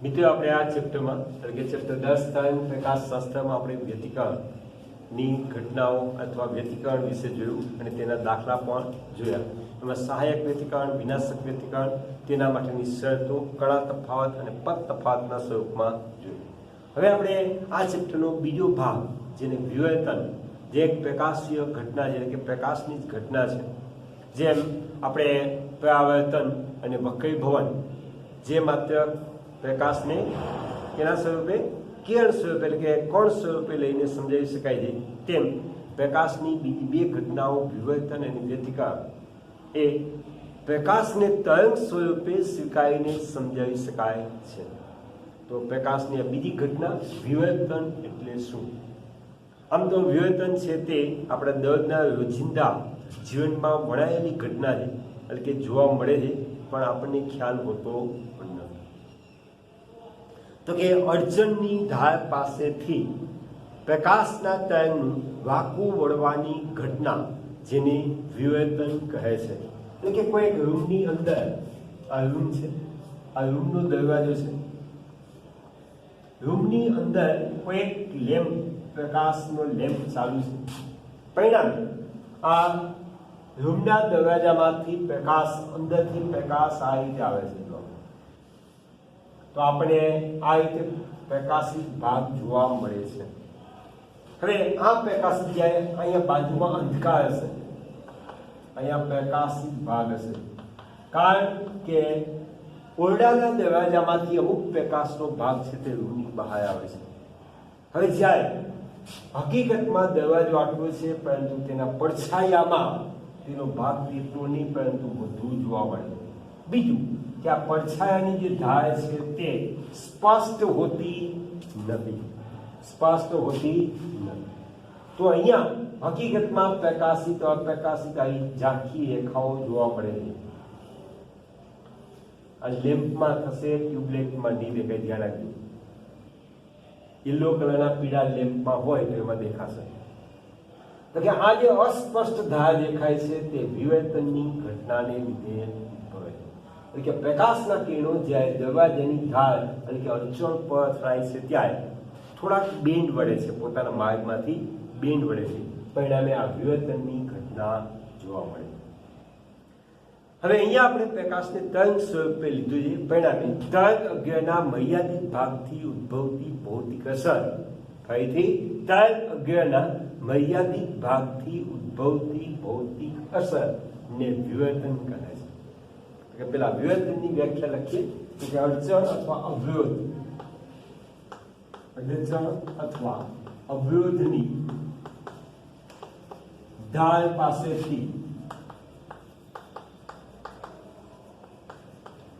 મિત્રો આપણે આ ચેપ્ટરમાં એટલે કે ચેપ્ટર 10 તરંગ પ્રકાશશાસ્ત્રમાં આપણે વ્યતિકરણની ઘટનાઓ અથવા વ્યતિકરણ વિશે જોયું અને તેના દાખલા પણ જોયા. એમાં સહાયક વ્યતિકરણ, વિનાશક વ્યતિકરણ, તેના માટેની શરતો, કળા તફાવત અને પદ તફાવતના સ્વરૂપમાં જોયું. હવે આપણે આ ચેપ્ટરનો બીજો ભાગ જેને વિવર્તન, જે એક પ્રકાશીય ઘટના છે કે પ્રકાશની જ ઘટના છે. જેમ આપણે પરાવર્તન અને વક્રીભવન જે માત્ર પ્રકાશને કેના સ્વરૂપે, કિરણ સ્વરૂપે એટલે કે કોણ સ્વરૂપે લઈને સમજાવી શકાય છે, તેમ પ્રકાશની બીજી બે ઘટનાઓ વિવર્તન અને વ્યતિકરણ એ પ્રકાશને તરંગ સ્વરૂપે સ્વીકારીને સમજાવી શકાય છે. તો પ્રકાશની આ બીજી ઘટના વિવર્તન એટલે શું? આમ તો વિવર્તન છે તે આપણા દરરોજના રોજિંદા જીવનમાં વણાયેલી ઘટના છે, એટલે કે જોવા મળે છે પણ આપણને ખ્યાલ હોતો પણ નથી. તો કે અર્જનની ધાર પાસેથી પ્રકાશના તરંગનું વાંકું વળવાની ઘટના જેને વિવર્તન કહે છે. એટલે કે કોઈ એક રૂમની અંદર, આ રૂમ છે, આ રૂમનો દરવાજો છે, રૂમની અંદર કોઈ એક લેમ્પ, પ્રકાશનો લેમ્પ ચાલુ છે. પરિણામે આ રૂમના દરવાજામાંથી પ્રકાશ, અંદરથી પ્રકાશ આ રીતે આવે છે. તો આપણે આ રીતે પ્રકાશિત ભાગ જોવા મળે છે. હવે આ પ્રકાશિત, જ્યારે અહીંયા બાજુમાં અંધકાર હશે, અહીંયા પ્રકાશિત ભાગ હશે, કારણ કે ઓરડાના દરવાજામાંથી અમુક પ્રકાશનો ભાગ છે તે રૂમની બહાર આવે છે. હવે જ્યારે હકીકતમાં દરવાજો આટલો છે પરંતુ તેના પડછાયામાં તેનો ભાગ તેટલો નહીં પરંતુ વધુ જોવા મળે. બીજું કે આ પડછાયાની જે ધાર છે તે સ્પષ્ટ હોતી નથી, સ્પષ્ટ હોતી નથી. તો અહીંયા હકીકતમાં પ્રકાશિત અપ્રકાશિત આવી ઝાંખી રેખાઓ જોવા મળે છે. આ લેમ્પમાં થશે, ટ્યુબલાઇટમાં નહીં દેખાય, ધ્યાન રાખજો. યલો કલરના પીળા લેમ્પમાં હોય તો એમાં દેખાશે. તો કે આ જે અસ્પષ્ટ ધાર દેખાય છે તે વિવર્તનની ઘટનાને લીધે ઉદ્ભવે છે. એટલે કે પ્રકાશના કિરણો જ્યારે દરવાજાની ધાર એટલે કે અડચણ પર અથડાય છે ત્યારે થોડાક બેન્ડ વળે છે, પોતાના માર્ગમાંથી બેન્ડ વળે છે. પરિણામે આ વિવર્તનની ઘટના જોવા મળે. હવે અહીંયા આપણે પ્રકાશને તરંગ સ્વરૂપે લીધું છે. પરિણામે તરંગ અગ્રના મર્યાદિત ભાગથી ઉદ્ભવતી ભૌતિક અસર, ફરીથી તરંગ અગ્રના મર્યાદિત ભાગથી ઉદ્ભવતી ભૌતિક અસર ને વિવર્તન કહે છે. પેલા વિવર્તનની વ્યાખ્યા લખીએ કે અડચણ અથવા અવરોધ, અડચણ અથવા અવરોધની ધાર પાસેથી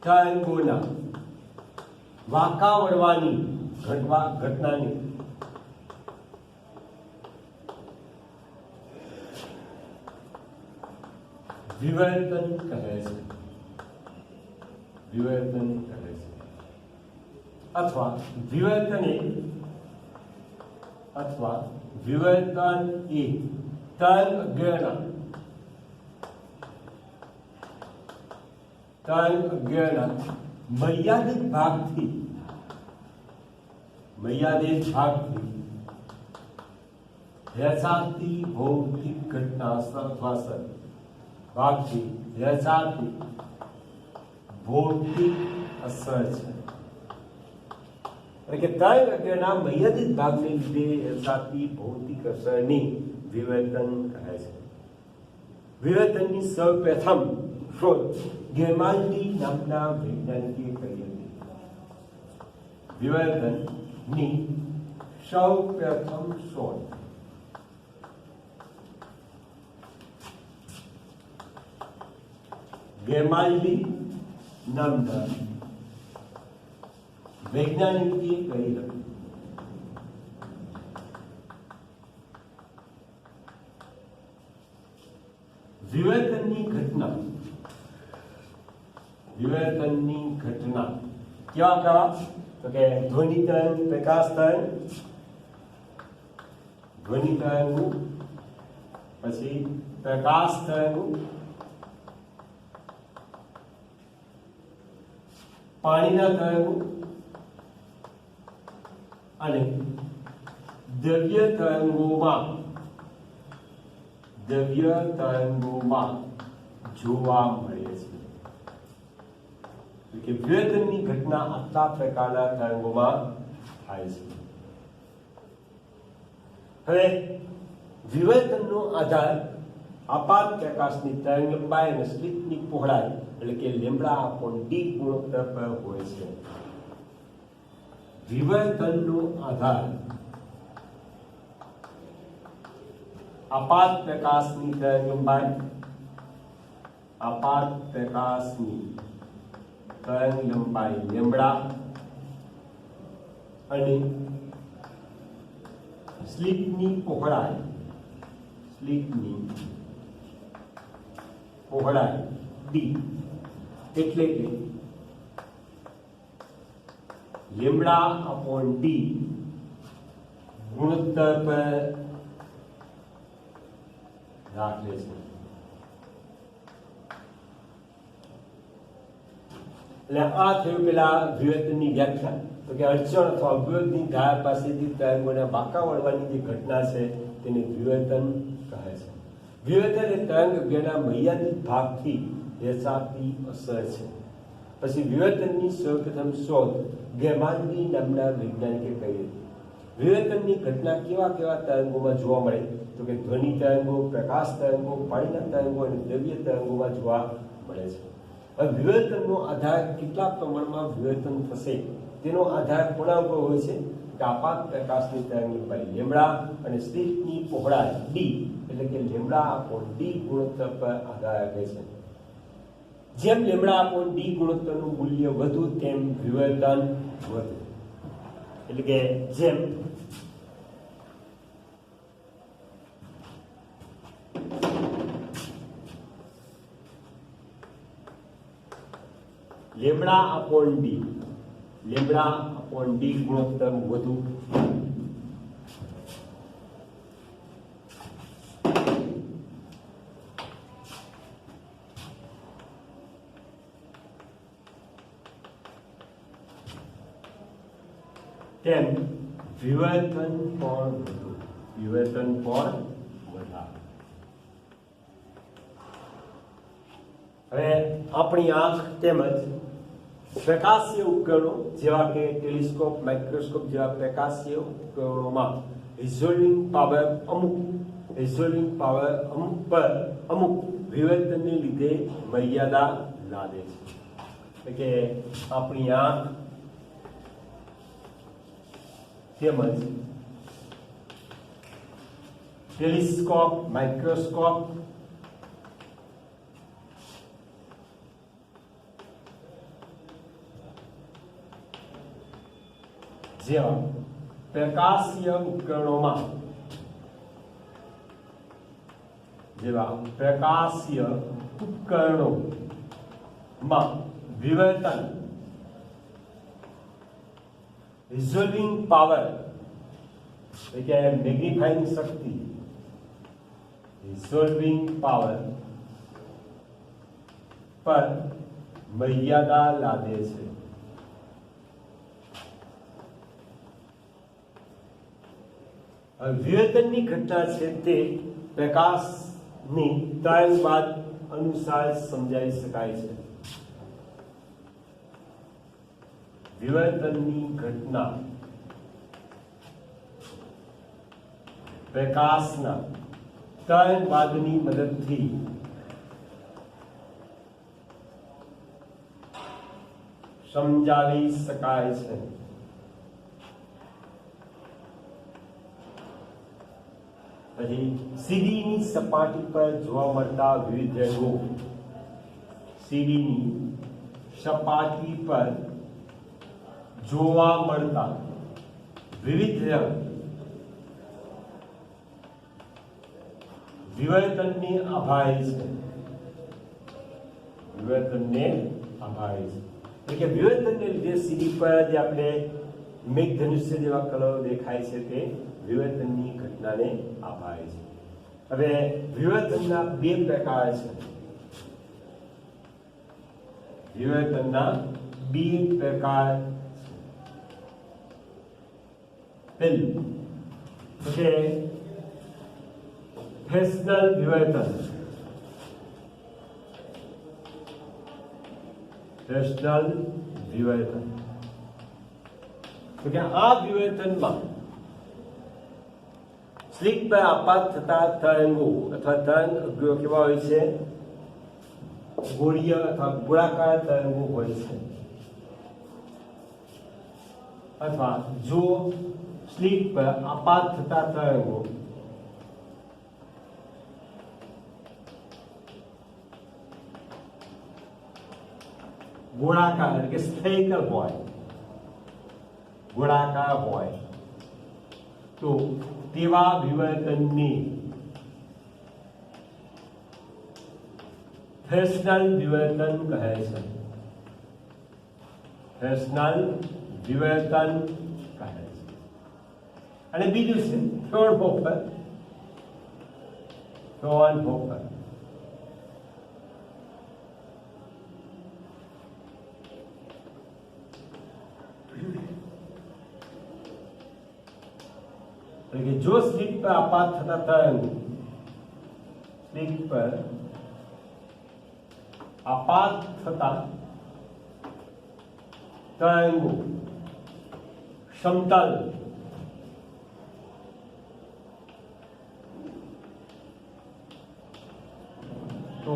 તરંગોના વાંકા વળવાની ઘટનાને વિવર્તન કહે છે. વિવર્તન કહે છે. અથવા વિવર્તન એ તરંગ અગ્રના મર્યાદિત ભાગથી રચાતી ભૌતિક ઘટના અથવા ભાગથી રચાતી ભૌતિક અસર છે. એટલે કે તરંગ અગ્રના મર્યાદિત ભાગને લીધે રચાતી ભૌતિક અસરની વિવર્તન કહે છે. વિવર્તનની સૌપ્રથમ શોધ ગેમાલ્ડી નામના વૈજ્ઞાનિકે કરી હતી. વિવર્તનની સૌપ્રથમ શોધ ગેમાલ્ડી નામના વૈજ્ઞાનિકે કરી હતી. વિવર્તનની ઘટના કેવા કેવા? તો કે ધ્વનિ તરંગ, પ્રકાશ તરંગ, ધ્વનિ તરંગ, પછી પ્રકાશ તરંગ, પાણીના તરંગો અને દ્રવ્ય તરંગોમાં જોવા મળે છે કે વિવર્તનની ઘટના આટલા પ્રકારના તરંગોમાં થાય છે. હવે વિવર્તનનો આધાર આપાત પ્રકાશની તરંગ લંબાઈ અને સ્લિટની પહોળાઈ એટલે કે લેમ્બડા અપોન ડી ગુણોત્તર પર હોય છે. વિવર્તનનો આધાર આપાત પ્રકાશની તરંગ લંબાઈ લેમ્બડા અને સ્લિટની પહોળાઈ ડી એટલે કે લેમ્બડા અપોન ડી ગુણોત્તર પર દાખલે છે. એટલે આ થયું પેલા વિવર્તનની વ્યાખ્યા. તો કે અડચણ અથવા અવરોધની ધાર પાસેથી તરંગોના બાંકા વળવાની જે ઘટના છે તેને વિવર્તન કહે છે. વિવર્તન એ તરંગ અભ્યના મર્યાદિત ભાગથી રચાતી અસર છે. પછી વિવર્તનની સૌપ્રથમ શોધ ગેમાનની નામના વૈજ્ઞાનિકે કરી હતી. વિવર્તનની ઘટના કેવા કેવા તરંગોમાં જોવા મળે તો કે ધ્વનિ તરંગો, પ્રકાશ તરંગો, પાણીના તરંગો અને દ્રવ્ય તરંગોમાં જોવા મળે છે. હવે વિવર્તનનો આધાર કેટલા પ્રમાણમાં વિવર્તન થશે તેનો આધાર કોના ઉપર હોય છે? આપાત પ્રકાશની તરંગ લંબાઈ લેમ્બડા અને સ્લિટની પહોળાઈ ડી એટલે કે લેમ્બડા અપોન ડી ગુણોત્તર પર આધાર રાખે છે. જેમ લેમ્બડા અપોન ડી ગુણોત્તરનું મૂલ્ય વધુ તેમ વિવર્તન વધે. એટલે કે જેમ લેમ્બડા અપોન ડી ગુણોત્તર વધુ તેમ વિવર્તન પણ વધારે. હવે આપણી આંખ તેમજ પ્રકાશીય ઉપકરણો જેવા કે ટેલિસ્કોપ, માઇક્રોસ્કોપ જેવા પ્રકાશીય ઉપકરણોમાં રિઝોલ્વિંગ પાવર અમુક વિવર્તનને લીધે મર્યાદા લાદે છે. એટલે કે આપણી આંખ તેમજ ટેલિસ્કોપ, માઇક્રોસ્કોપ જેવા પ્રકાશીય ઉપકરણોમાં વિવર્તન રિઝોલ્વિંગ પાવર એટલે કે મેગ્નિફાઇંગ શક્તિ પર મર્યાદા લાદે છે. વિવર્તનની ઘટના છે તે પ્રકાશની તરંગવાદ અનુસાર સમજાવી શકાય છે. વિવર્તનની ઘટના પ્રકાશના તરંગવાદની મદદથી સમજાવી શકાય છે. પછી સીડીની સપાટી પર જોવા મળતા વિવિધ રંગો વિવર્તનને આભારી છે. એટલે કે વિવર્તનને લીધે સીડી પર જે આપણે મેઘધનુષ્ય જેવા કલરો દેખાય છે તે વિવર્તનની ઘટનાને આભારી છે. હવે વિવર્તનના બે પ્રકાર છે. પહેલું કે ફ્રેસ્નલ વિવર્તન. ફ્રેસ્નલ વિવર્તન તો કે આ વિવર્તનમાં સ્લિટ પર આપાત થતા તરંગો અથવા તરંગ અગ્રો કેવા હોય છે? ગોળીય અથવા ગોળાકાર તરંગો હોય છે. અથવા જો સ્લિટ પર આપાત થતા તરંગો ગોળાકાર એટલે કે સ્ફેરિકલ હોય, ગોળાકાર હોય તો તેવા વિવર્તનને ફ્રેસ્નલ વિવર્તન કહે છે. ફ્રેસ્નલ વિવર્તન કહે છે. અને બીજું છે ફ્રોનહોફર. ફ્રોનહોફર કે જો સ્લિટ પર આપાત થતા તરંગો, સ્લિટ પર આપાત થતા તરંગો સમતલ તો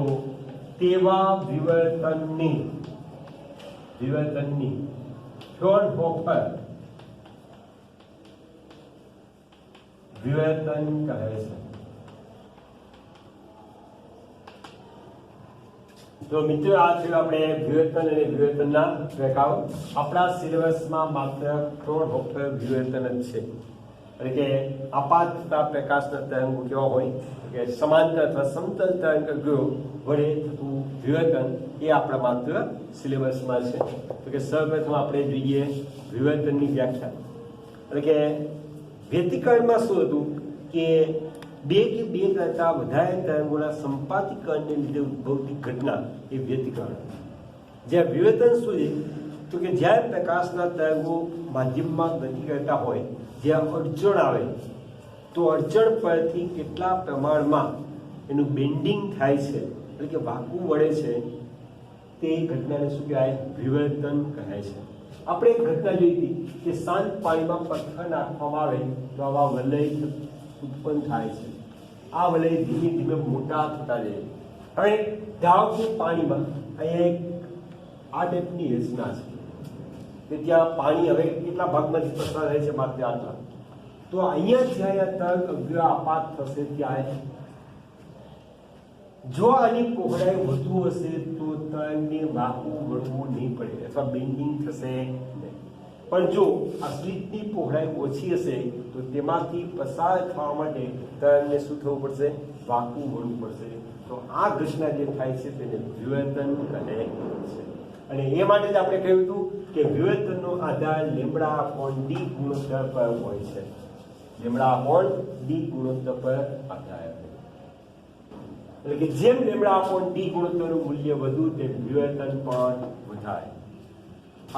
તેવા વિવર્તનની ફ્રોનહોફર વિવર્તન કહે છે. તો મિત્રો આ થયું આપણે વિવર્તન અને વિવર્તનના પ્રકારો. આપણા સિલેબસમાં માત્ર ફ્રોનહોફર વિવર્તન જ છે. એટલે કે આપાત થતા પ્રકાશના તરંગો કેવા હોય કે સમાંતર અથવા સમતલ તરંગ વડે થતું વિવર્તન એ આપણા માત્ર સિલેબસમાં છે. તો કે સૌપ્રથમ આપણે જોઈએ વિવર્તનની વ્યાખ્યા. એટલે કે વ્યતિકરણમાં શું હતું કે બે કે બે કરતા વધારે તરંગોના સંપાતીકરણને લીધે ઉદ્ભવતી ઘટના એ વ્યતિકરણ. જ્યાં વિવર્તન શું છે તો કે જ્યારે પ્રકાશના તરંગો માધ્યમમાં ગતિ કરતા હોય, જ્યાં અડચણ આવે તો અડચણ પરથી કેટલા પ્રમાણમાં એનું બેન્ડિંગ થાય છે, એટલે કે વાંકું વળે છે, તે ઘટનાને શું કહેવાય? વિવર્તન કહે છે. આપણે એક ઘટના જોઈ હતી કે શાંત પાણીમાં પથ્થર નાખવામાં આવે તો આવા વલય ઉત્પન્ન થાય છે. આ વલય ધીમે ધીમે મોટા થતા જાય. હવે ધારો કે પાણીમાં અહીંયા એક આ ટાઈપની રચના છે કે ત્યાં પાણી હવે કેટલા ભાગમાંથી પસાર થાય છે? માત્ર આટલા. તો અહીંયા જ્યારે તરંગ અગ્ર આપાત થશે ત્યારે જો આની પહોળાઈ વધુ હશે તો તરંગને વાંકું વળવું નહીં પડે અથવા બેન્ડિંગ થશે નહીં. પણ જો આ સ્લિટની પહોળાઈ ઓછી હશે તો તેમાંથી પસાર થવા માટે તરંગને શું થવું પડશે? વાંકું વળવું પડશે. તો આ ઘટના જે થાય છે તેને વિવર્તન કહે છે. અને એ માટે જ આપણે કહ્યું હતું કે વિવર્તનનો આધાર λ/d ગુણોત્તર પર હોય છે. λ/d ગુણોત્તર પર આધાર. એટલે કે જેમ λ/d ગુણોત્તરનું મૂલ્ય વધુ તેમ વિવર્તન પણ વધારે.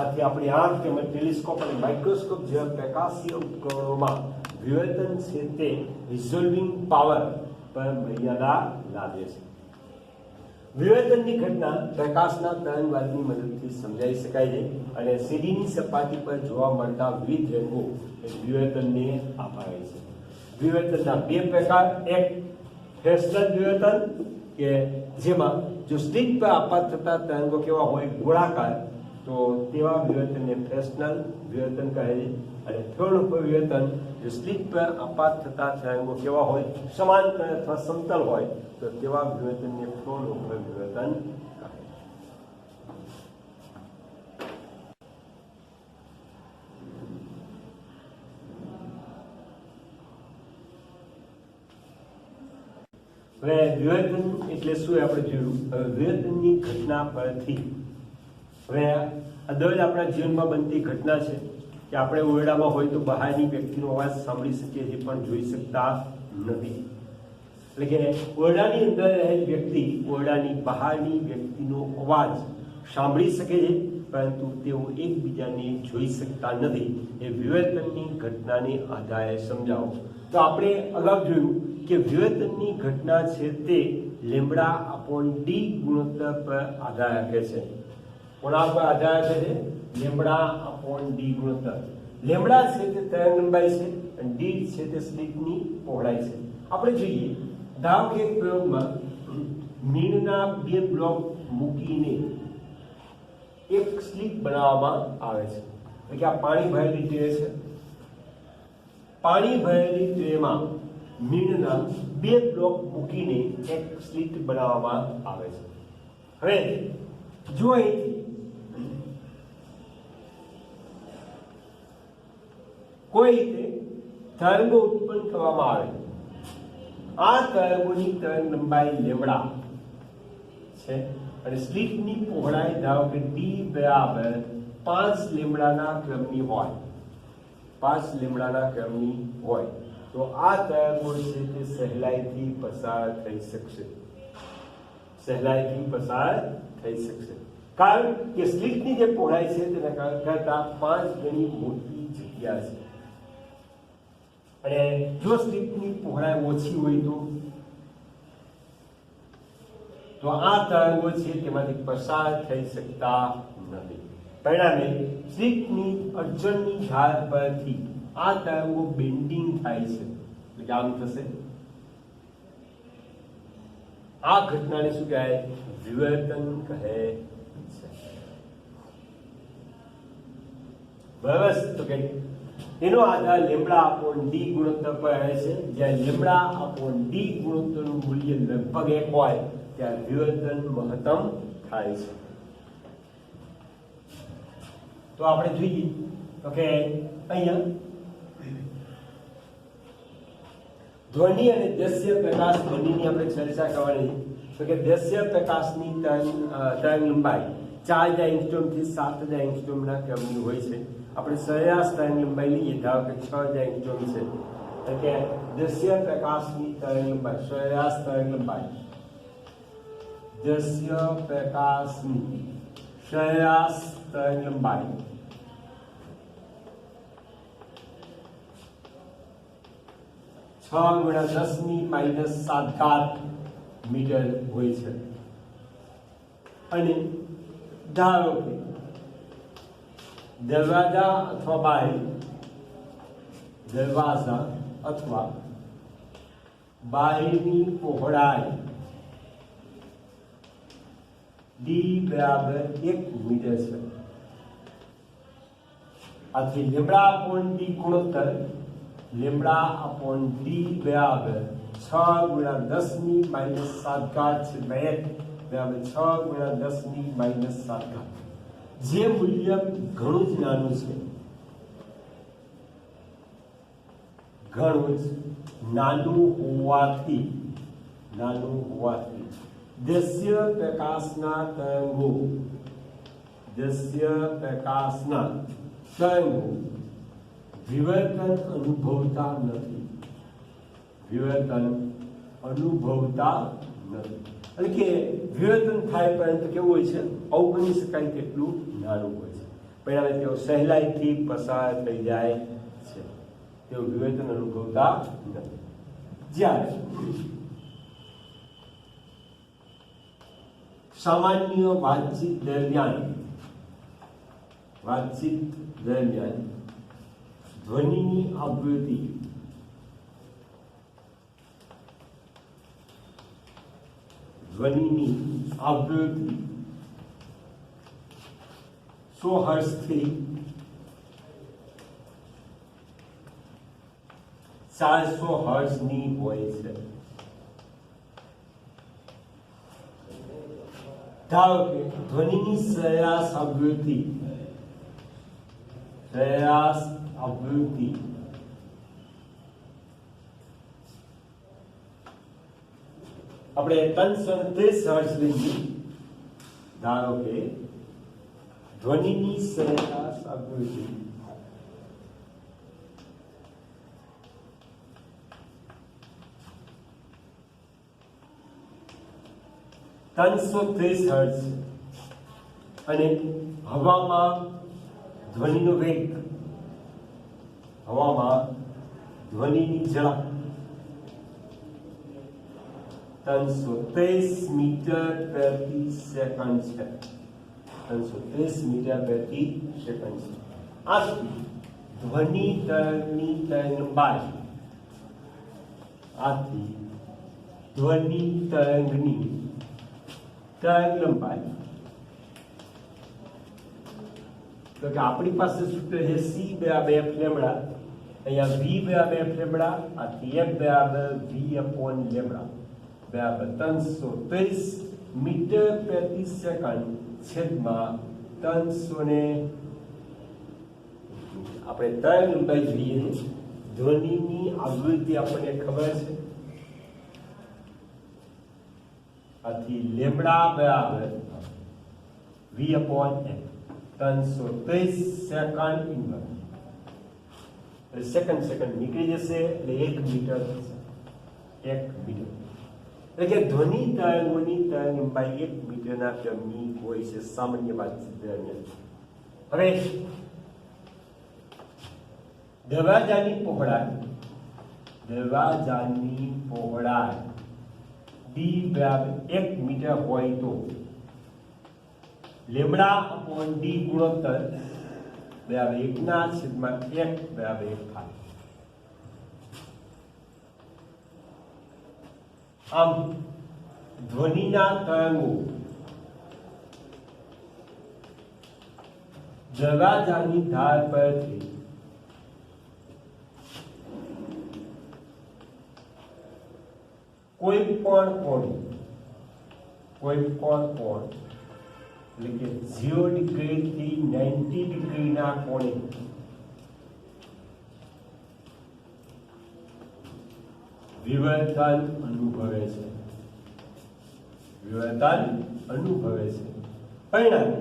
આથી આપણી આંખ તેમજ ટેલિસ્કોપ અને માઇક્રોસ્કોપ જેવા પ્રકાશીય ઉપકરણોમાં વિવર્તન છે તે રિઝોલ્વિંગ પાવર પર મર્યાદા લાદે છે. વિવર્તનની ઘટના પ્રકાશના તરંગવાદની મદદથી સમજાવી શકાય છે અને સીડીની સપાટી પર જોવા મળતા વિવિધ રંગો એ વિવર્તનને આપાવે છે. વિવર્તનના બે પ્રકાર, એક ફ્રેસ્નલ વિવર્તન કે જેમાં જો સ્લિટ પર આપાત થતા તરંગો કેવા હોય? ગોળાકાર. તો તેવા વિવર્તનને ફ્રેસ્નલ વિવર્તન કહે છે. અને ફ્રોનહોફર વિવર્તન જો સ્લિટ પર આપાત થતા તરંગો કેવા હોય? સમાંતર અથવા સમતલ હોય તો તેવા વિવર્તનને ફ્રોનહોફર વિવર્તન કહે છે. હવે વિવર્તન એટલે શું આપણે જોયું. હવે વિવર્તનની ઘટના પરથી હવે આ દરરોજ આપણા જીવનમાં બનતી ઘટના છે કે આપણે ઓરડામાં હોય તો બહારની વ્યક્તિનો અવાજ સાંભળી શકીએ છીએ પણ જોઈ શકતા નથી. એટલે કે ઓરડાની અંદર રહેલ વ્યક્તિ ઓરડાની બહારની વ્યક્તિનો અવાજ સાંભળી શકે છે પરંતુ તેઓ એકબીજાને જોઈ શકતા નથી. એ વિવર્તનની ઘટનાને આધારે સમજાવો. તો આપણે અગાઉ જોયું કે વિવર્તનની ઘટના છે તે લેમ્બડા અપોન ડી ગુણોત્તર પર આધાર રાખે છે. કોના પર આધાર રાખે છે? લેમ્બડા અપોન ડી ગુણોત્તર. લેમ્બડા છે તે તરંગ લંબાઈ છે અને ડી છે તે સ્લિટની પહોળાઈ છે. આપણે જોઈએ, ધારો કે એક પ્રયોગમાં મીણના 2 બ્લોક મૂકીને એક સ્લિટ બનાવવામાં આવે છે. એટલે કે આ પાણી ભરેલી ટ્રે છે. પાણી ભરેલી ટ્રેમાં મીણના 2 બ્લોક મૂકીને એક સ્લિટ બનાવવામાં આવે છે. હવે જો અહીંથી કોઈ રીતે તરંગો ઉત્પન્ન કરવામાં આવે, આ તરંગોની તરંગ લંબાઈ લેમ્બડા છે અને સ્લિટની પહોળાઈ ધારો કે ડી બરાબર 5 લેમ્બડાના ક્રમની હોય, 5 લેમ્બડાના ક્રમની હોય, તો આ તરંગો છે તે સહેલાઈથી પસાર થઈ શકશે. સહેલાઈથી પસાર થઈ શકશે કારણ કે સ્લિટની જે પહોળાઈ છે તેના કરતાં 5 ગણી મોટી જગ્યા છે. અને જો સ્લિટની પહોળાઈ ઓછી હોય તો આ તરંગો છે તેમાંથી પસાર થઈ શકતા નથી. પરિણામે સ્લિટની અડચણની ધાર પરથી આ તરંગો બેન્ડિંગ થાય છે. એટલે આમ થશે. આ ઘટનાને શું કહેવાય? વિવર્તન કહે છે. બરાબર. તો કે એનો આધાર લેમ્બડા અપોન ડી ગુણોત્તર પર રહે છે. જ્યાં લેમ્બડા અપોન ડી ગુણોત્તરનું મૂલ્ય લગભગ 1 હોય ત્યાં વિવર્તન મહત્તમ થાય છે. તો આપણે જોઈએ તો કે અહીંયા ધ્વનિ અને દ્રશ્ય પ્રકાશ બંનેની આપણે ચર્ચા કરવાની. તો કે દ્રશ્ય પ્રકાશની તરંગ લંબાઈ 4000 એંગસ્ટ્રોમથી 7000 એંગસ્ટ્રોમના ક્રમની હોય છે. આપણે સરેરાશ તરંગ લંબાઈ લઈએ, ધારો કે 6000 એંગસ્ટ્રોમ છે, એટલે કે દ્રશ્ય પ્રકાશની તરંગ લંબાઈ, સરેરાશ તરંગ લંબાઈ, દ્રશ્ય પ્રકાશની સરેરાશ તરંગ લંબાઈ 6 × 10⁻⁷ મીટર હોય છે. અને ધારો કે દરવાજા અથવા બારી, દરવાજા અથવા બારીની પહોળાઈ ડી બરાબર 1 મીટર છે. આથી લેમ્બડા અપોન ડી ગુણોત્તર લેમ્બડા અપોન ડી બરાબર 6 × 10⁻⁷ બરાબર 6 × 10⁻⁷. જે મૂલ્ય ઘણું જ નાનું છે, ઘણું જ નાનું હોવાથી દ્રશ્ય પ્રકાશના તરંગો વિવર્તન અનુભવતા નથી. એટલે કે વિવર્તન થાય પરંતુ કેવું હોય છે? અવગણી શકાય તેટલું નાનું હોય છે. પરિણામે તેઓ સહેલાઈથી પસાર થઈ જાય છે. તેઓ વિવર્તન અનુભવતા નથી. જ્યારે સામાન્ય વાતચીત દરમિયાન ધ્વનિની આવૃત્તિ ધ્વનિની આવૃત્તિ 100 હર્ટ્ઝથી 400 હર્ટ્ઝની હોય છે. ધારો કે ધ્વનિની સરેરાશ આવૃત્તિ આપણે 330 હર્ટ્ઝ લઈએ. ધારો કે ધ્વનિની સરેરાશ આવૃત્તિ 330 હર્ટ્ઝ અને હવામાં ધ્વનિનો વેગ, હવામાં ધ્વનિની ઝડપ 323 મીટર પ્રતિ સેકન્ડ છે. 323 મીટર પ્રતિ સેકન્ડ છે. આથી ધ્વનિ તરંગની તરંગ લંબાઈ, આથી ધ્વનિ તરંગની તરંગ લંબાઈ, તો કે આપણી પાસે સૂત્ર છે c બરાબર f લેમ્બડા, અહીંયા v બરાબર f લેમ્બડા, આથી f બરાબર v અપોન લેમ્બડા બરાબર 323 મીટર પ્રતિ સેકન્ડ છેદમાં 300 ને આપણે તરંગ લંબાઈ જોઈએ. ધ્વનિની આવૃત્તિ આપણને ખબર છે, આથી લેમ્બડા બરાબર v upon f 323 second inverse, second નીકળી જશે એટલે 1 મીટર થશે. 1 મીટર એટલે કે ધ્વનિ તરંગોની તરંગ લંબાઈ 1 મીટરના ક્રમની હોય છે સામાન્ય વાતચીત દરમિયાન. હવે દરવાજાની પહોળાઈ d બરાબર 1 મીટર હોય તો લેમ્બડા અપોન d ગુણોત્તર બરાબર 1/1 બરાબર 1 થાય. આમ ધ્વનિના તરંગો દરવાજાની ધાર પરથી કોઈ પણ કોણ એટલે કે 0 ડિગ્રીથી 90 ડિગ્રીના કોણે વિવર્તન અનુભવે છે. પરિણામે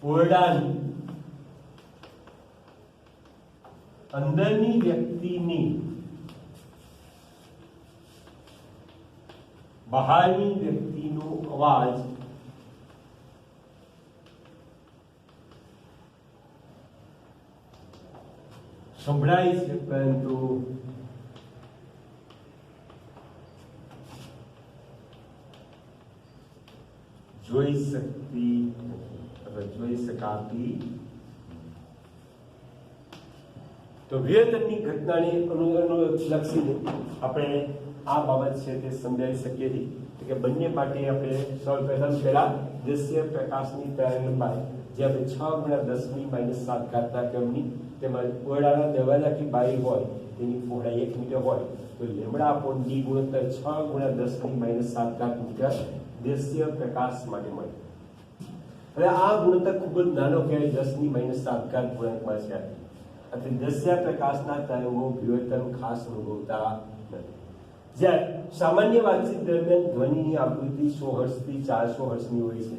ઓરડાની અંદરની વ્યક્તિની બહારની વ્યક્તિનો અવાજ સંભળાય છે, પરંતુ જોઈ શકાતી. તો વિવેચનની ઘટનાને અનુલક્ષીને આપણે આ બાબત છે તે સમજાવી શકીએ છીએ કે બંને માટે આપણે સૌપ્રથમ પહેલા દ્રશ્ય પ્રકાશની તરંગ લંબાઈ જે આપણે 6 × 10⁻⁷ ક્રમની તેમજ ઓરડાના દરવાજાથી બારી હોય તેની પહોળાઈ 1 મીટર હોય તો લેમ્બડા અપોન d ગુણોત્તર 6 × 10⁻⁷ મીટર દ્રશ્ય પ્રકાશ માટે મળે. હવે આ ગુણોત્તર ખૂબ જ નાનો કહેવાય, 10⁻⁷ ગુણકમાં છે. આથી દ્રશ્ય પ્રકાશના તરંગો વિવર્તન ખાસ અનુભવતા નથી. જ્યારે સામાન્ય વાતચીત દરમિયાન ધ્વનિની આવૃત્તિ 100 હર્ટ્ઝથી 400 હર્ટ્ઝની હોય છે.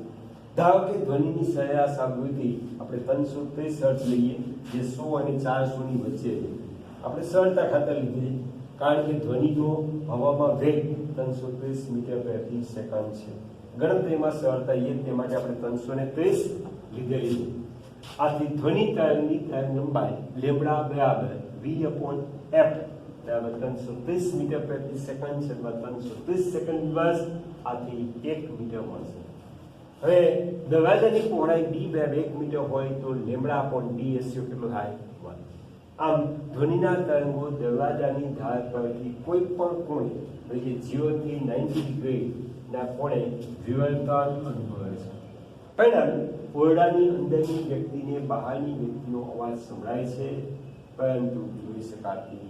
ધારો કે ધ્વનિની સરેરાશ આવૃત્તિ આપણે 323 હર્ટ્ઝ લઈએ, જે 100 અને 400 ની વચ્ચે આપણે સરળતા ખાતર લીધી, કારણ કે ધ્વનિનો હવામાં વેગ 323 મીટર પ્રતિ સેકન્ડ છે. ગણતરીમાં સરળતા એ તે માટે આપણે 330 લીધેલી. આથી ધ્વનિ તરંગની તરંગ લંબાઈ લેમ્બડા બરાબર v અપોન f બરાબર 330 મીટર પ્રતિ સેકન્ડ છે, 330 સેકન્ડ ઇન્વર્સ, આથી 1 મીટર મળશે. હવે દરવાજાની પહોળાઈ d બરાબર 1 મીટર હોય તો લેમ્બડા અપોન d રેશિયો કેટલો થાય? 1. આમ ધ્વનિના તરંગો દરવાજાની ધાર પરથી કોઈ પણ કોણે એટલે કે 0 થી 90 ડિગ્રીના કોણે વિવર્તન અનુભવે છે. પરિણામે ઓરડાની અંદરની વ્યક્તિને બહારની વ્યક્તિનો અવાજ સંભળાય છે, પરંતુ જોઈ શકાતી.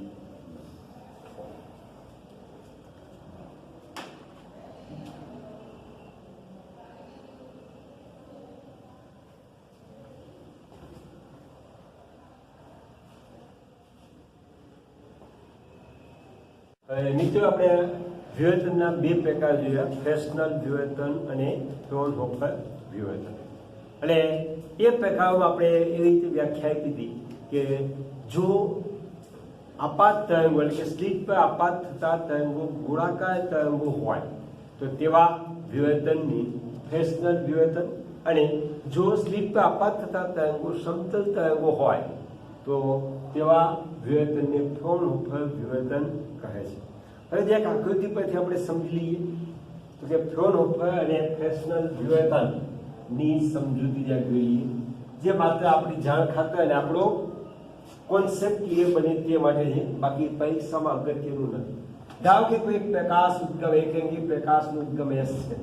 મિત્રો આપણે વિવર્તનના બે પ્રકાર જોયા, ફ્રેસ્નલ વિવર્તન અને ફ્રોનહોફર વિવર્તન. અને એ પ્રકારોમાં આપણે એવી રીતે વ્યાખ્યા કીધી કે જો આપાત તરંગો એટલે કે સ્લિટ પર આપાત થતા તરંગો ગોળાકાર તરંગો હોય તો તેવા વિવર્તનને ફ્રેસ્નલ વિવેચન, અને જો સ્લીપ પર આપાત થતા તરંગો સમતલ તરંગો હોય તો તેવા વિવેચનને ફ્રોનહોફર વિવેચન કહે છે. હવે જે એક આકૃતિ પરથી આપણે સમજી લઈએ તો કે ફ્રોનહોફર અને ફ્રેસ્નલ વિવેચનની સમજૂતી જ્યાં જોઈએ, જે માત્ર આપણી જાણ ખાતર અને આપણો કોન્સેપ્ટ ક્લિયર બને તે માટે છે, બાકી પરીક્ષામાં અગત્યનું નથી. ધારો કે કોઈ પ્રકાશ ઉદ્ગમ એકરંગી પ્રકાશનો ઉદ્ગમ S છે.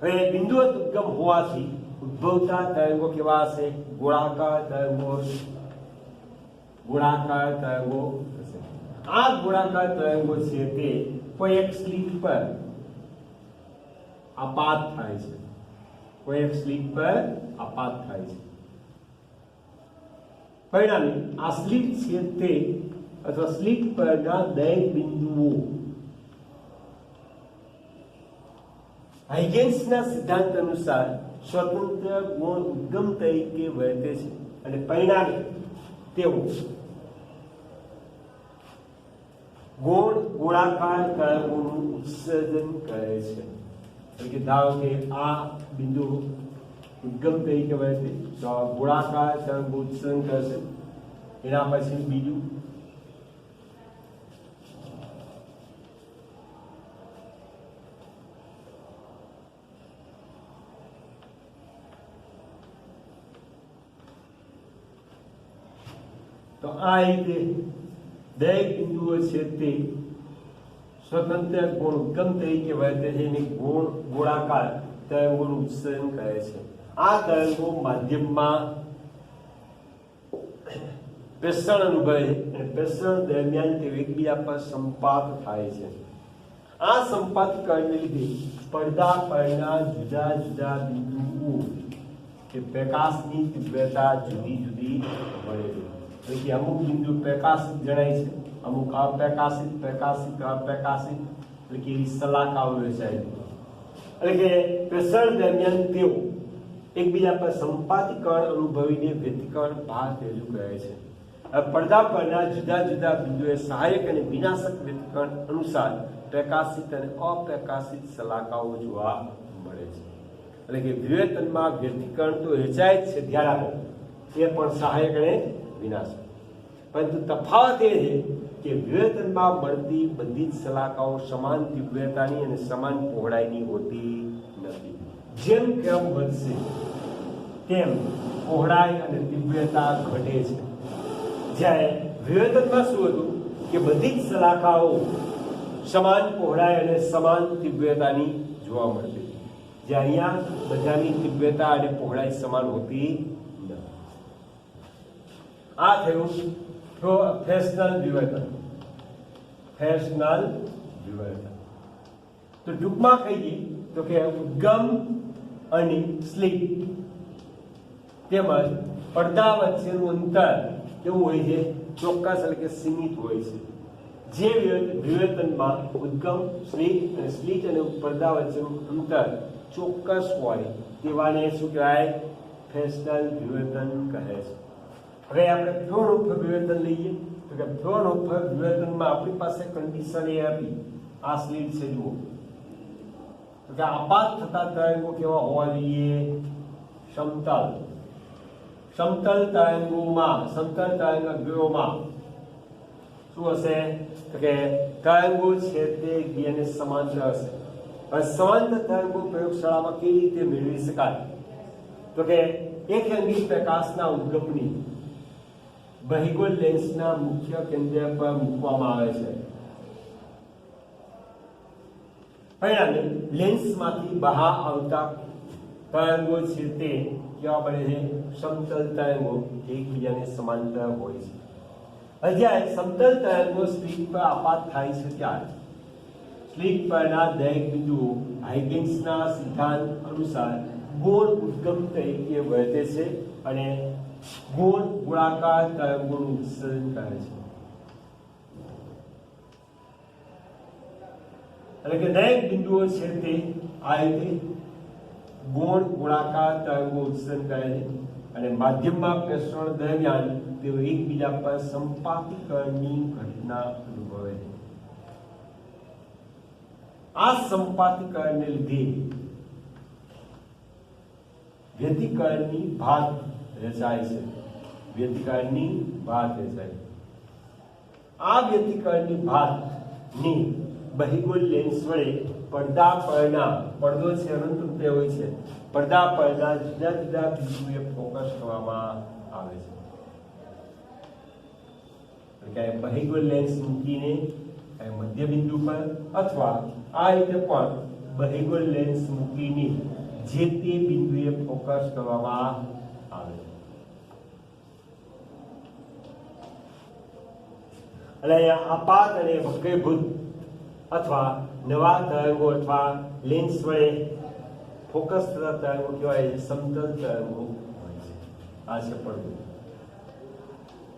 હવે બિંદુવત ઉદ્ગમ હોવાથી ઉદ્ભવતા તરંગો કેવા હશે? ગોળાકાર તરંગો હશે. આ ગોળાકાર તરંગો છે તે કોઈ એક સ્લિટ પર આપાત થાય છે. પરિણામે આ સ્લિટ છે તે અથવા સ્લિટ પરના દરેક બિંદુઓ હાઇગેન્સના સિદ્ધાંત અનુસાર સ્વતંત્ર ગૌણ ઉદ્ગમ તરીકે વર્તે છે, અને પરિણામે તેઓ ગૌણ ગોળાકાર તરંગોનું ઉત્સર્જન કરે છે. એટલે કે ધારો કે આ બિંદુ ઉદ્ગમ તરીકે વર્તે તો ગોળાકાર તરંગો ઉત્સર્જન કરશે. એના પછી બીજું તો આ રીતે દરેક બિંદુઓ છે તે સ્વતંત્ર ગૌણ ઉદ્ગમ તરીકે વર્તે છે અને ગોળાકાર તરંગોનું ઉત્સર્જન કરે છે. આ તરંગો માધ્યમમાં પ્રસરણ અનુભવે અને પ્રસરણ દરમિયાન તેઓ એકબીજા પર સંપાત થાય છે. આ સંપાતીકરણને લીધે પડદા પરના જુદા જુદા બિંદુઓ કે પ્રકાશની તીવ્રતા જુદી જુદી મળે છે. એટલે કે અમુક બિંદુ પ્રકાશિત જણાય છે, અમુક અપ્રકાશિત, અપ્રકાશિત, એટલે કે સલાકાઓ રચાય છે. એટલે કે પ્રસરણ દરમિયાન તેઓ એકબીજા પર સંપાતીકરણ અનુભવીને વ્યતિકરણ ભાર રજૂ કરે છે. પડદા પરના જુદા જુદા બિંદુએ સહાયક અને વિનાશક વ્યતિકરણ અનુસાર પ્રકાશિત અને અપ્રકાશિત સલાકાઓ જોવા મળે છે. એટલે કે વિવેચનમાં વ્યતિકરણ તો રચાય જ છે, ધ્યાન આપો, એ પણ સહાયક અને વિનાશક. પરંતુ તફાવત એ છે કે વિવેચનમાં મળતી બધી જ સલાકાઓ સમાન તીવ્રતાની અને સમાન પહોળાઈની હોતી નથી. જેમ ક્રમ વધશે તેમ પહોળાઈ અને તીવ્રતા ઘટે છે. જ્યારે વિવેચનમાં શું હતું કે બધી જ સલાખાઓ સમાન પહોળાઈ અને સમાન તીવ્રતાની જોવા મળતી, જે અહીંયા બધાની તીવ્રતા અને પહોળાઈ સમાન હોતી નથી. આ થયું ફ્રેસ્નલ વિવેચન. તો ટૂંકમાં કહીએ તો કે ઉદ્ગમ અને સ્લિપ તેમજ પડદા વચ્ચેનું અંતર કેવું હોય છે? ચોક્કસ, એટલે કે સીમિત હોય છે. જે વિવેચનમાં ઉદ્ગમ, સ્લિટ અને પડદા વચ્ચેનું અંતર ચોક્કસ હોય તેવાને શું કહેવાય? ફ્રેસ્નલ વિવેચન કહે છે. હવે આપણે ફ્રોનહોફર વિવેચન લઈએ તો કે ફ્રોનહોફર વિવેચનમાં આપણી પાસે કન્ડિશન એ આપી, આ સ્લિટ છે જુઓ, તો કે આપાત થતા તરંગો કેવા હોવા જોઈએ? સમતલ તરંગોમાં, સમતલ તરંગોમાં શું હશે? તો કે તરંગો છે તે એકબીજાને સમાંતર હશે. હવે સમાંતર તરંગો પ્રયોગશાળામાં કેવી રીતે મેળવી શકાય? તો કે એકરંગી પ્રકાશના ઉદ્ગમની બહિર્ગોળ લેન્સના મુખ્ય કેન્દ્ર પર મૂકવામાં આવે છે. પરિણામે લેન્સમાંથી બહાર આવતા તરંગો છે તે કેવા બને છે? સમતલ તરંગો એકબીજાને સમાંતર હોય છે. જ્યારે સમતલ તરંગો સ્લિટ પર આપાત થાય છે ત્યારે સ્લિટ પરના દરેક બિંદુઓ હાઇગેન્સના સિદ્ધાંત અનુસાર ગૌણ ઉદ્ગમ તરીકે વર્તે છે અને ગૌણ ગોળાકાર તરંગોનું ઉત્સર્જન કરે છે. એટલે કે દરેક બિંદુઓ છે તે આ રીતે ગૌણ ગોળાકાર તરંગો ઉત્સર્જન કરે છે અને માધ્યમમાં પ્રસરણ દરમિયાન તેઓ એકબીજા પર સંપાતીકરણની ઘટના અનુભવે છે. આ સંપાતીકરણને લીધે વ્યતિકરણની ભાત રચાય છે. વ્યતિકરણની ભાત રચાય. આ વ્યતિકરણની ભાતની બહિગોળ લેન્સ વડે પડદા પરના, પડદો છે અનંત રૂપે હોય છે, પડદા પરના જુદા જુદા બિંદુએ ફોકસ કરવામાં આવે છે. એટલે બહિગોળ લેન્સ મૂકીને મધ્ય બિંદુ પર અથવા આ રીતે પણ બહિગોળ લેન્સ મૂકીને જે તે બિંદુએ ફોકસ કરવામાં આવે છે. એટલે અહીંયા આપાત અને વક્રીભૂત અથવા નવા તરંગો અથવા લેન્સ વડે ફોકસ થતા તરંગો કહેવાય સમતલ તરંગો હોય છે. આ છે પડદો,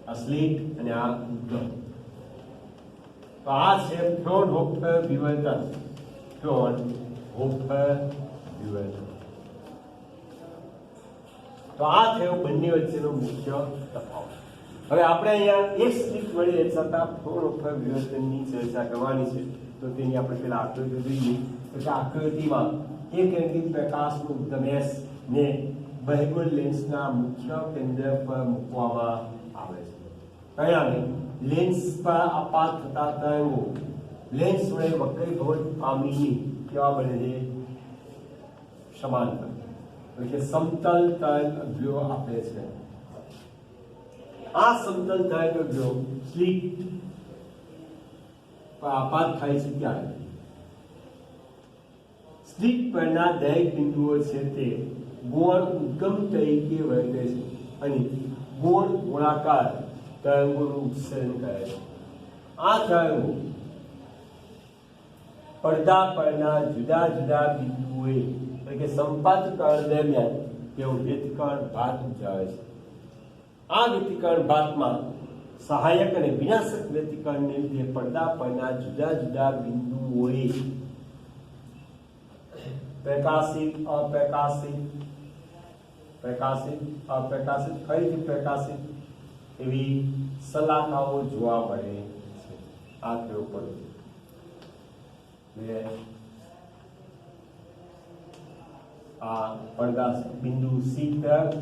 આ સ્લિટ અને આ ઉદ્ગમ. તો આ છે ફ્રોનહોફર વિવર્તન. ફ્રોનહોફર વિવર્તન. તો આ થયો બંને વચ્ચેનો મુખ્ય તફાવત. હવે આપણે અહીંયા એક સ્લિટ વડે છતાં ફ્રોનહોફર વિવર્તનની ચર્ચા કરવાની છે. તો તેની આપણે પેલા આકૃતિ જોઈએ. તો કે આકૃતિમાં એકકેન્દ્રિત પ્રકાશનું ઉદ્ગમ S ને બહિગોળ લેન્સના મુખ્ય કેન્દ્ર પર મૂકવામાં આવે છે. પરિણામે લેન્સ પર આપાત થતા તરંગો લેન્સ વડે વક્રીભૂત પામીને કેવા બને છે? સમાંતર, એટલે કે સમતલ તરંગો આપે છે. આ સમતલ તરંગો સ્લિટ પર આપાત થાય છે ત્યારે સ્લિટ પરના દરેક બિંદુઓ છે તે ગૌણ ઉદ્ગમ તરીકે વર્તે છે અને ગૌણ ગોળાકાર તરંગોનું ઉત્સર્જન કરે છે. આ તરંગો પડદા પરના જુદા જુદા બિંદુઓએ એટલે કે સંપાતકરણ દરમિયાન તેઓ વ્યતિકરણ ભાત ઉજાવે છે. આ વ્યતિકરણ ભાતમાં સહાયક અને વિનાશક વ્યતિકરણને લીધે પડદા પરના જુદા જુદા બિંદુઓએ પ્રકાશિત, અપ્રકાશિત, પ્રકાશિત, અપ્રકાશિત, ફરીથી પ્રકાશિત એવી સલાખાઓ જોવા મળે છે. આ કેવું પડે આ પડદા બિંદુ સી તરફ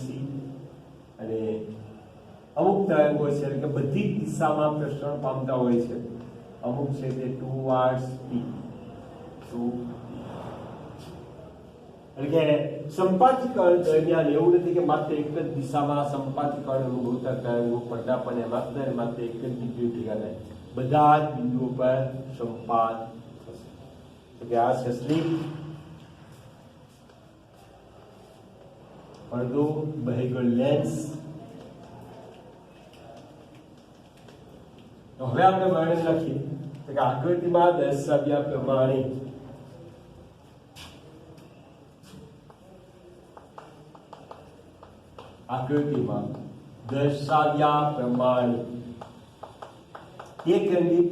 સી અને અમુક તરંગો છે કે બધી જ દિશામાં પ્રસરણ પામતા હોય છે. અમુક છે તે ટુવર્ડ્સ પી એટલે કે સંપાતીકરણ દરમિયાન એવું નથી કે માત્ર એક જ દિશામાં સંપાતીકરણ અનુભવતા તરંગો પડદા પણ માત્ર એક જ બિંદુએ ભેગા થાય, બધા જ બિંદુઓ પર સંપાત થશે. એટલે આ છે સ્લિટ, પડદો, બહિગોળ લેન્સ. તો હવે આપણે વર્ણન લખીએ કે આકૃતિમાં દર્શાવ્યા પ્રમાણે એકકેન્દ્રિત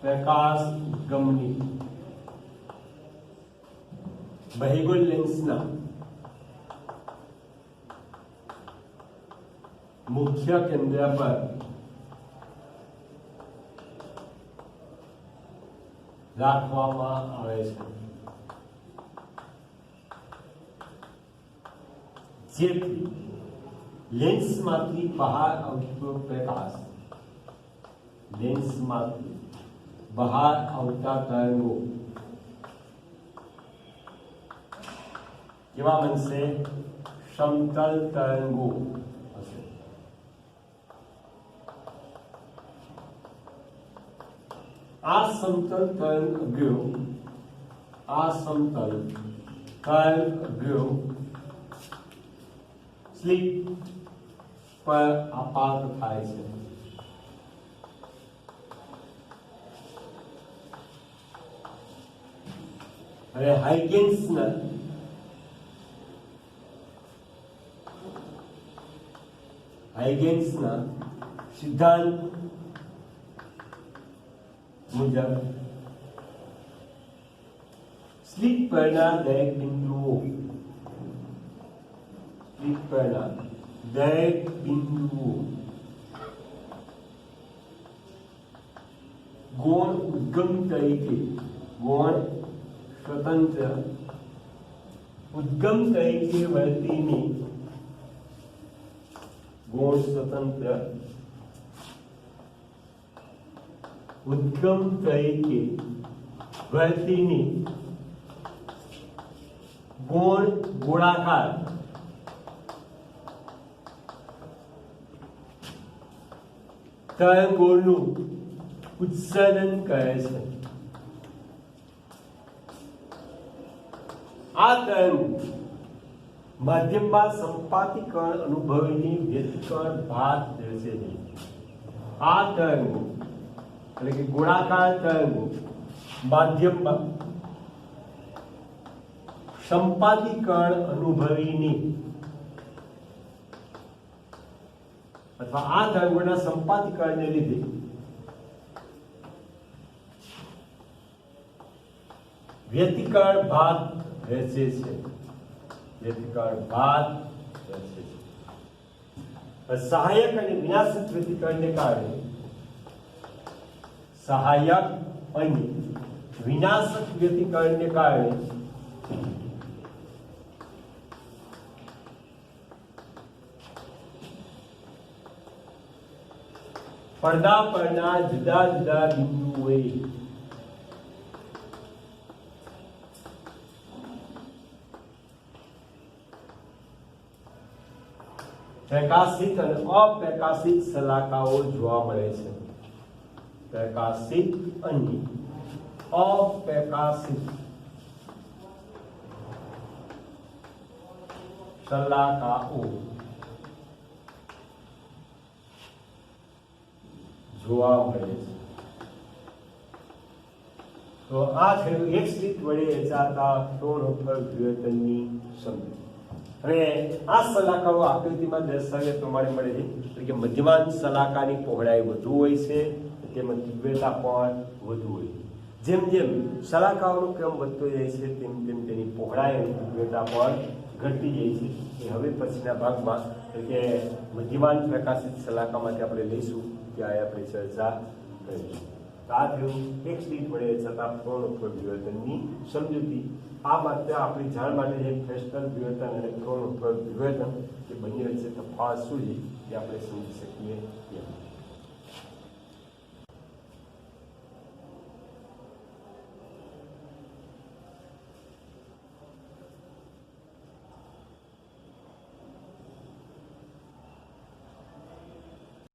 પ્રકાશ ઉદ્ગમની બહિગોળ લેન્સના મુખ્ય કેન્દ્ર પર રાખવામાં આવે છે, જેથી લેન્સમાંથી બહાર આવતો પ્રકાશ, લેન્સમાંથી બહાર આવતા તરંગો કેવા બનશે? સમતલ તરંગો હશે. આ સમતલ તરંગો સ્લિટ પર આપાત થાય છે. અને હાઇગેન્સના સિદ્ધાંત મુજબ સ્લિટ પરના દરેક બિંદુઓ ગૌણ ઉદ્ગમ તરીકે ગૌણ સ્વતંત્ર ઉદ્ગમ તરીકે વર્તીની ગૌણ સ્વતંત્ર ઉદ્ગમ તરીકે વર્તીની ગૌણ ગોળાકાર તરંગોનું ઉત્સર્જન કરે છે. આ તરંગ માધ્યમમાં સંપાતીકરણ અનુભવીની વ્યતિકરણ ભાત દર્શે છે. આ તરંગો એટલે કે ગોળાકાર તરંગો માધ્યમમાં સંપાતીકરણ અનુભવીની અથવા આ તરંગોના સંપાતીકરણને લીધે વ્યતિકરણ ભાત રચે છે. વ્યતિકરણ ભાત રચે છે. સહાયક અને વિનાશક વ્યતિકરણને કારણે સહાયક અને વિનાશક વ્યતિકરણને કારણે પડદા પરના જુદા જુદા બિંદુઓએ પ્રકાશિત અને અપ્રકાશિત શલાકાઓ જોવા મળે છે. પ્રકાશિત અને અપ્રકાશિત શલાકાઓ જોવા મળે છે. તો આ છે એક સ્લિટ વડે રચાતા ત્રણ વિઘટનની સમજ. હવે આ શલાકાઓ આકૃતિમાં દર્શાવ્યા પ્રમાણે મળે છે. એટલે કે મધ્યમાંત શલાકાની પહોળાઈ વધુ હોય છે, તેમાં તીવ્રતા પણ વધુ હોય છે. જેમ જેમ શલાકાઓનો ક્રમ વધતો જાય છે તેમ તેમ તેની પહોળાઈ અને તીવ્રતા પણ ઘટતી જાય છે. એ હવે પછીના ભાગમાં એટલે કે મધ્યમાંત પ્રકાશિત શલાકા માટે આપણે લઈશું, ત્યારે આપણે ચર્ચા કરીશું. આ થયું એક સ્લિટ વડે છતાં પૂર્ણ વિઘટનની સમજૂતી. આ માત્ર આપણી જાણ માટે જે ફ્રેસ્નલ વિઘટન અને પૂર્ણ વિઘટન એ બંને વચ્ચે તફાવત શું છે એ આપણે સમજી શકીએ.